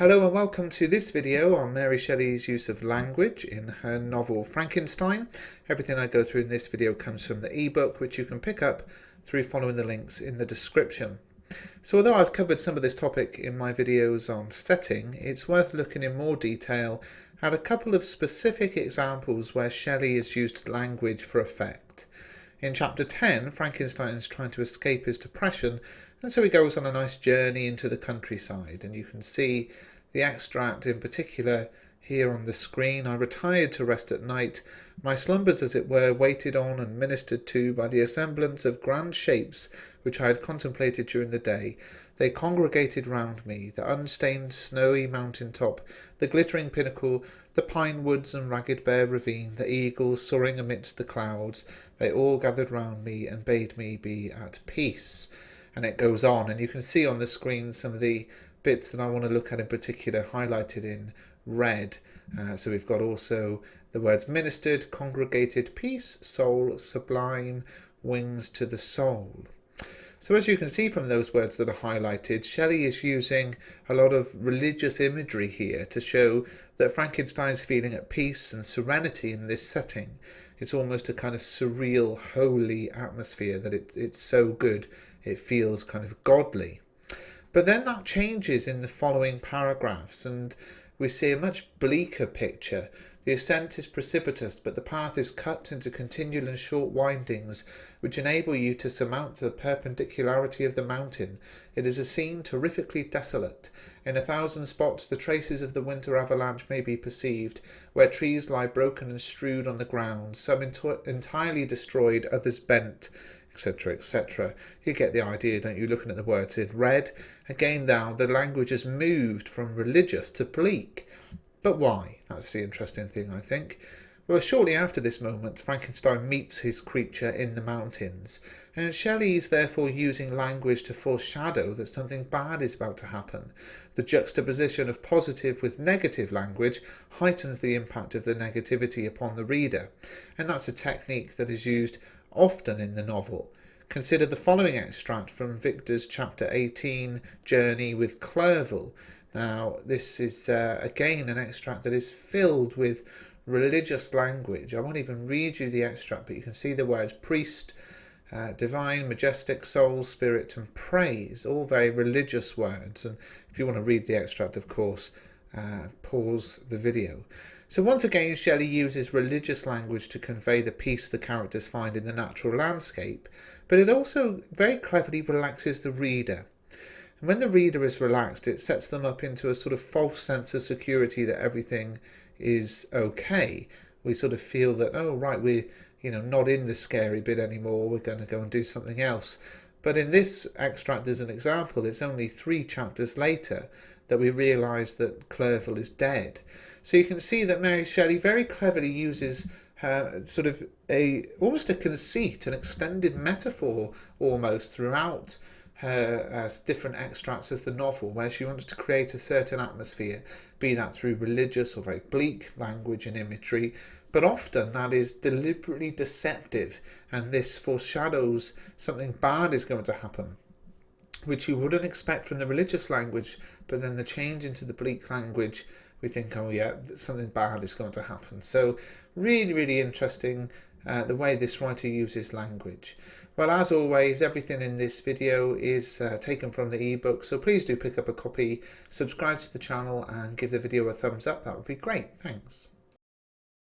Hello and welcome to this video on Mary Shelley's use of language in her novel Frankenstein. Everything I go through in this video comes from the ebook, which you can pick up through following the links in the description. So although I've covered some of this topic in my videos on setting, it's worth looking in more detail at a couple of specific examples where Shelley has used language for effect. In chapter 10, Frankenstein is trying to escape his depression, and so he goes on a nice journey into the countryside, and you can see the extract in particular here on the screen. I retired to rest at night, my slumbers as it were waited on and ministered to by the assemblance of grand shapes which I had contemplated during the day. They congregated round me, the unstained snowy mountain top, the glittering pinnacle, the pine woods and ragged bare ravine, the eagles soaring amidst the clouds. They all gathered round me and bade me be at peace. And it goes on, and you can see on the screen some of the bits that I want to look at in particular highlighted in red. So we've got also the words ministered, congregated, peace, soul, sublime, wings to the soul. So as you can see from those words that are highlighted, Shelley is using a lot of religious imagery here to show that Frankenstein's feeling at peace and serenity in this setting. It's almost a kind of surreal, holy atmosphere that it's so good, it feels kind of godly. But then that changes in the following paragraphs, and we see a much bleaker picture. The ascent is precipitous, but the path is cut into continual and short windings, which enable you to surmount the perpendicularity of the mountain. It is a scene terrifically desolate. In 1,000 spots the traces of the winter avalanche may be perceived, where trees lie broken and strewed on the ground, some entirely destroyed, others bent, etc., etc. You get the idea, don't you, looking at the words in red. Again now, the language has moved from religious to bleak. But why? That's the interesting thing, I think. Well, shortly after this moment, Frankenstein meets his creature in the mountains, and Shelley is therefore using language to foreshadow that something bad is about to happen. The juxtaposition of positive with negative language heightens the impact of the negativity upon the reader, and that's a technique that is used often in the novel. Consider the following extract from Victor's chapter 18, Journey with Clerval. Now, this is again an extract that is filled with religious language. I won't even read you the extract, but you can see the words priest, divine, majestic, soul, spirit, and praise, all very religious words. And if you want to read the extract, of course, pause the video. So once again, Shelley uses religious language to convey the peace the characters find in the natural landscape, but it also very cleverly relaxes the reader. And when the reader is relaxed, it sets them up into a sort of false sense of security that everything is okay. We sort of feel that, oh right, we're not in the scary bit anymore, we're going to go and do something else. But in this extract as an example, it's only 3 chapters later that we realise that Clerval is dead. So you can see that Mary Shelley very cleverly uses sort of almost a conceit, an extended metaphor almost throughout her different extracts of the novel, where she wants to create a certain atmosphere, be that through religious or very bleak language and imagery, but often that is deliberately deceptive, and this foreshadows something bad is going to happen, which you wouldn't expect from the religious language, but then the change into the bleak language, we think, oh yeah, something bad is going to happen. So really, really interesting the way this writer uses language. Well, as always, everything in this video is taken from the ebook, so please do pick up a copy, subscribe to the channel and give the video a thumbs up. That would be great. Thanks.